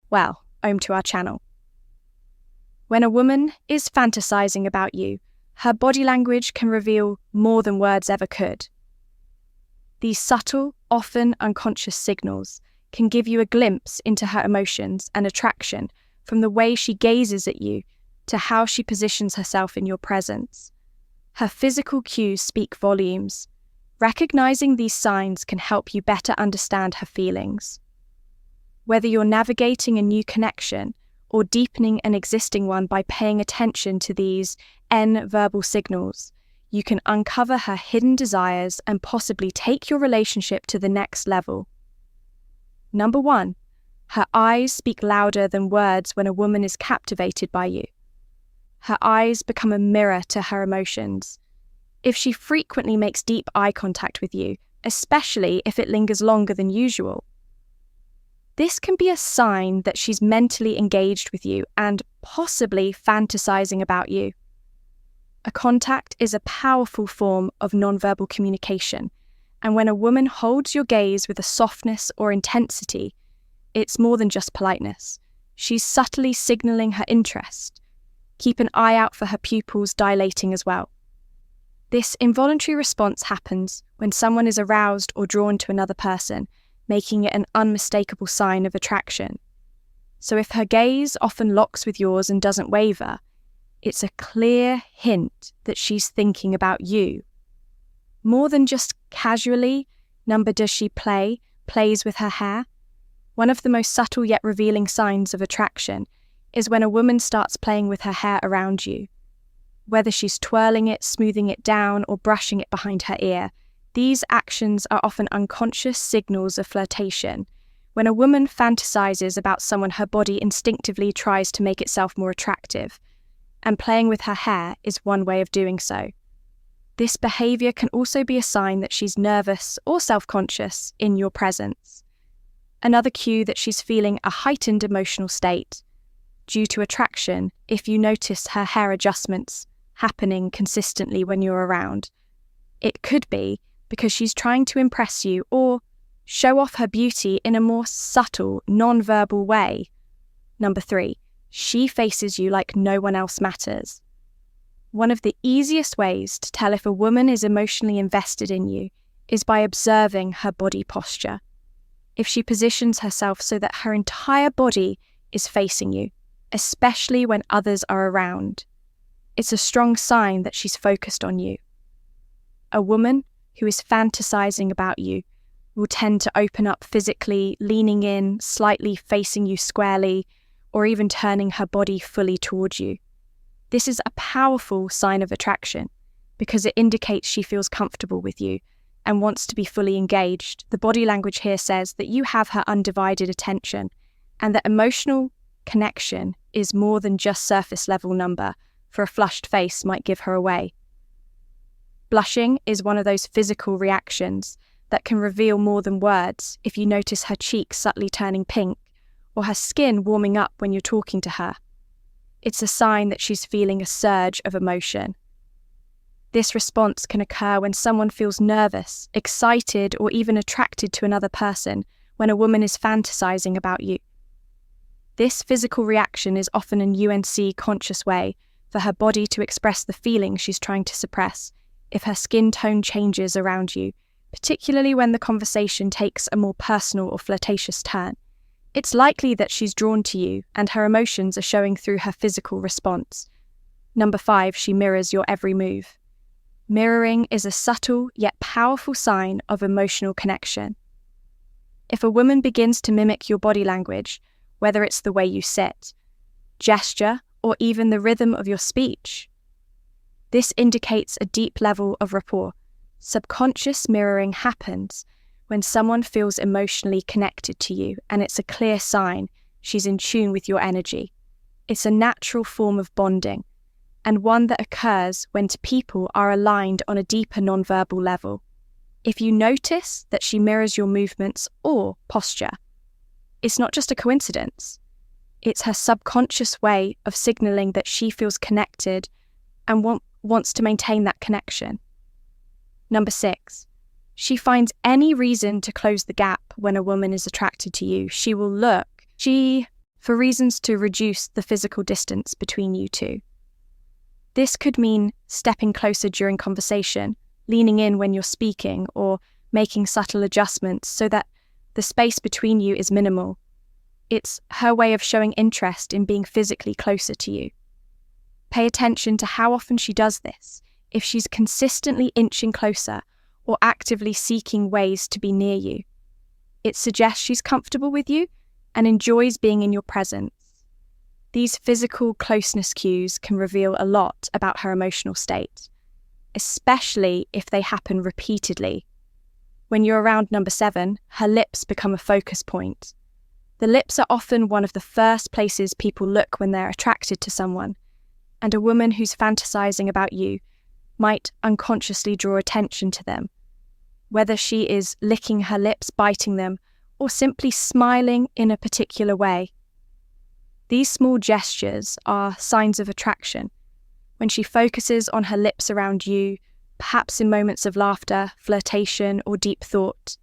Well, home to our channel. When a woman is fantasizing about you, her body language can reveal more than words ever could. These subtle, often unconscious signals can give you a glimpse into her emotions and attraction, from the way she gazes at you to how she positions herself in your presence. Her physical cues speak volumes. Recognizing these signs can help you better understand her feelings. Whether you're navigating a new connection or deepening an existing one by paying attention to these verbal signals, you can uncover her hidden desires and possibly take your relationship to the next level. Number 1, her eyes speak louder than words when a woman is captivated by you. Her eyes become a mirror to her emotions. If she frequently makes deep eye contact with you, especially if it lingers longer than usual, this can be a sign that she's mentally engaged with you and possibly fantasizing about you. A contact is a powerful form of nonverbal communication, and when a woman holds your gaze with a softness or intensity, it's more than just politeness. She's subtly signaling her interest. Keep an eye out for her pupils dilating as well. This involuntary response happens when someone is aroused or drawn to another person, making it an unmistakable sign of attraction. So if her gaze often locks with yours and doesn't waver, it's a clear hint that she's thinking about you. More than just casually, does she plays with her hair? One of the most subtle yet revealing signs of attraction is when a woman starts playing with her hair around you. Whether she's twirling it, smoothing it down, or brushing it behind her ear, these actions are often unconscious signals of flirtation. When a woman fantasizes about someone, her body instinctively tries to make itself more attractive, and playing with her hair is one way of doing so. This behavior can also be a sign that she's nervous or self-conscious in your presence. Another cue that she's feeling a heightened emotional state. Due to attraction, if you notice her hair adjustments happening consistently when you're around, it could be because she's trying to impress you or show off her beauty in a more subtle, non-verbal way. Number 3, she faces you like no one else matters. One of the easiest ways to tell if a woman is emotionally invested in you is by observing her body posture. If she positions herself so that her entire body is facing you, especially when others are around, it's a strong sign that she's focused on you. A woman who is fantasizing about you will tend to open up physically, leaning in, slightly facing you squarely, or even turning her body fully towards you. This is a powerful sign of attraction because it indicates she feels comfortable with you and wants to be fully engaged. The body language here says that you have her undivided attention and that emotional connection is more than just surface level number, for a flushed face might give her away. Blushing is one of those physical reactions that can reveal more than words. If you notice her cheeks subtly turning pink or her skin warming up when you're talking to her, it's a sign that she's feeling a surge of emotion. This response can occur when someone feels nervous, excited, or even attracted to another person when a woman is fantasizing about you. This physical reaction is often an conscious way for her body to express the feeling she's trying to suppress if her skin tone changes around you, particularly when the conversation takes a more personal or flirtatious turn. It's likely that she's drawn to you and her emotions are showing through her physical response. Number 5, she mirrors your every move. Mirroring is a subtle yet powerful sign of emotional connection. If a woman begins to mimic your body language, whether it's the way you sit, gesture, or even the rhythm of your speech, this indicates a deep level of rapport. Subconscious mirroring happens when someone feels emotionally connected to you, and it's a clear sign she's in tune with your energy. It's a natural form of bonding, and one that occurs when two people are aligned on a deeper nonverbal level. If you notice that she mirrors your movements or posture, it's not just a coincidence. It's her subconscious way of signaling that she feels connected and wants to maintain that connection. Number 6, she finds any reason to close the gap when a woman is attracted to you. She for reasons to reduce the physical distance between you two. This could mean stepping closer during conversation, leaning in when you're speaking, or making subtle adjustments so that the space between you is minimal. It's her way of showing interest in being physically closer to you. Pay attention to how often she does this, if she's consistently inching closer or actively seeking ways to be near you. It suggests she's comfortable with you and enjoys being in your presence. These physical closeness cues can reveal a lot about her emotional state, especially if they happen repeatedly. When you're around number 7, her lips become a focus point. The lips are often one of the first places people look when they're attracted to someone, and a woman who's fantasizing about you might unconsciously draw attention to them, whether she is licking her lips, biting them, or simply smiling in a particular way. These small gestures are signs of attraction. When she focuses on her lips around you, perhaps in moments of laughter, flirtation, or deep thought,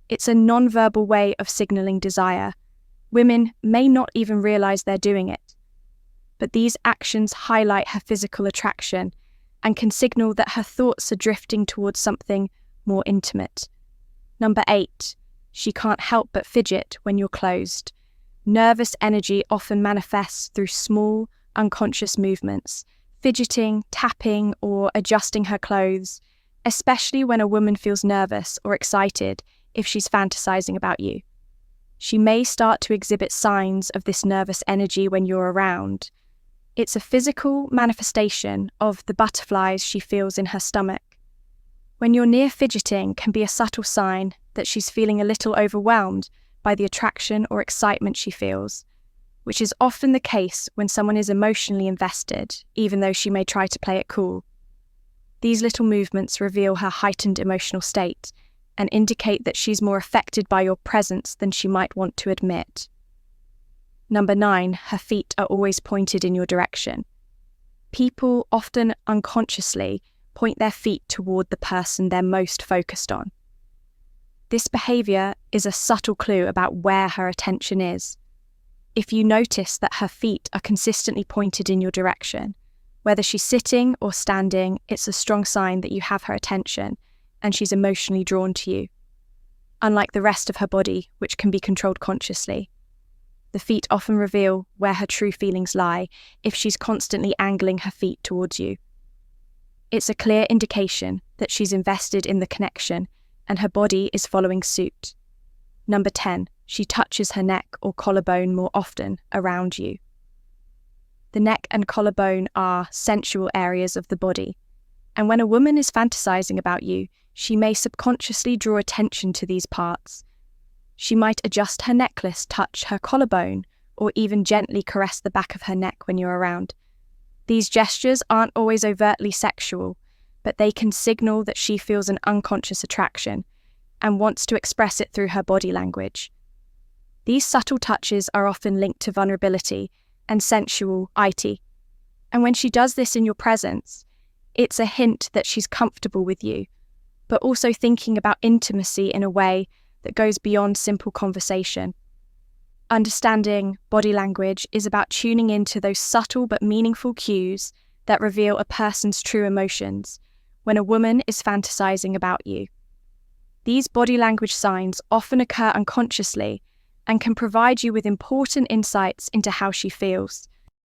it's a non-verbal way of signaling desire. Women may not even realize they're doing it, but these actions highlight her physical attraction and can signal that her thoughts are drifting towards something more intimate. Number 8, she can't help but fidget when you're closed. Nervous energy often manifests through small, unconscious movements, fidgeting, tapping, or adjusting her clothes, especially when a woman feels nervous or excited if she's fantasizing about you. She may start to exhibit signs of this nervous energy when you're around. It's a physical manifestation of the butterflies she feels in her stomach. When you're near, fidgeting can be a subtle sign that she's feeling a little overwhelmed by the attraction or excitement she feels, which is often the case when someone is emotionally invested, even though she may try to play it cool. These little movements reveal her heightened emotional state and indicate that she's more affected by your presence than she might want to admit. Number 9, her feet are always pointed in your direction. People often unconsciously point their feet toward the person they're most focused on. This behavior is a subtle clue about where her attention is. If you notice that her feet are consistently pointed in your direction, whether she's sitting or standing, it's a strong sign that you have her attention and she's emotionally drawn to you. Unlike the rest of her body, which can be controlled consciously, the feet often reveal where her true feelings lie if she's constantly angling her feet towards you. It's a clear indication that she's invested in the connection and her body is following suit. Number 10, she touches her neck or collarbone more often around you. The neck and collarbone are sensual areas of the body, and when a woman is fantasizing about you, she may subconsciously draw attention to these parts. She might adjust her necklace, touch her collarbone, or even gently caress the back of her neck when you're around. These gestures aren't always overtly sexual, but they can signal that she feels an unconscious attraction and wants to express it through her body language. These subtle touches are often linked to vulnerability and sensuality, and when she does this in your presence, it's a hint that she's comfortable with you, but also thinking about intimacy in a way that goes beyond simple conversation. Understanding body language is about tuning into those subtle but meaningful cues that reveal a person's true emotions when a woman is fantasizing about you. These body language signs often occur unconsciously and can provide you with important insights into how she feels.